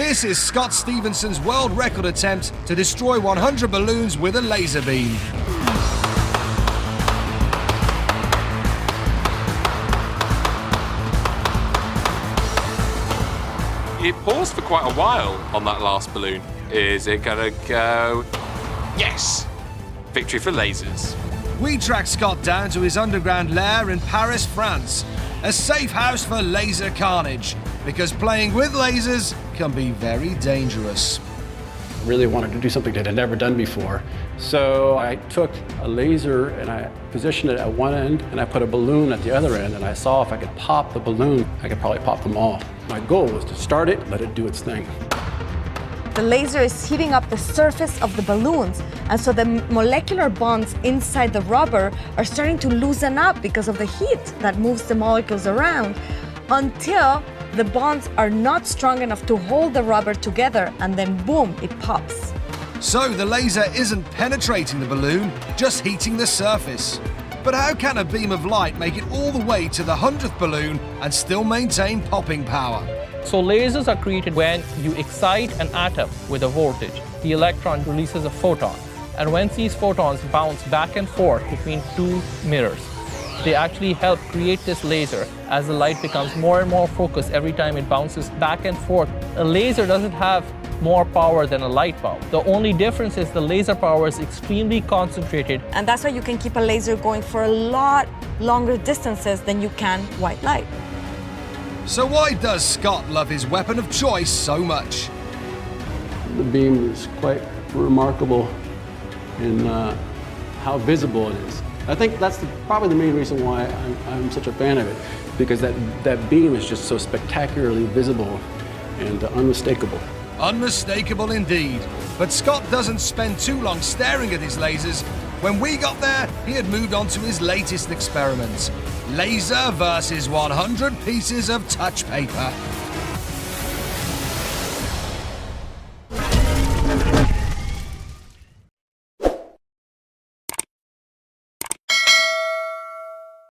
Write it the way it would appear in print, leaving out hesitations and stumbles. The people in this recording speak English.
This is Scott Stevenson's world record attempt to destroy 100 balloons with a laser beam. It paused for quite a while on that last balloon. Is it gonna go? Yes! Victory for lasers. We track Scott down to his underground lair in Paris, France, a safe house for laser carnage, because playing with lasers can be very dangerous. Really wanted to do something that I'd never done before. So I took a laser and I positioned it at one end and I put a balloon at the other end, and I saw if I could pop the balloon, I could probably pop them all. My goal was to start it, let it do its thing. The laser is heating up the surface of the balloons, and so the molecular bonds inside the rubber are starting to loosen up because of the heat that moves the molecules around, until the bonds are not strong enough to hold the rubber together, and then boom, it pops. So the laser isn't penetrating the balloon, just heating the surface. But how can a beam of light make it all the way to the 100th balloon and still maintain popping power? So lasers are created when you excite an atom with a voltage. The electron releases a photon, and when these photons bounce back and forth between two mirrors, they actually help create this laser as the light becomes more and more focused every time it bounces back and forth. A laser doesn't have more power than a light bulb. The only difference is the laser power is extremely concentrated. And that's why you can keep a laser going for a lot longer distances than you can white light. So why does Scott love his weapon of choice so much? The beam is quite remarkable in how visible it is. I think that's probably the main reason why I'm such a fan of it, because that beam is just so spectacularly visible and unmistakable. Unmistakable indeed. But Scott doesn't spend too long staring at his lasers. When we got there, he had moved on to his latest experiment. Laser versus 100 pieces of touch paper.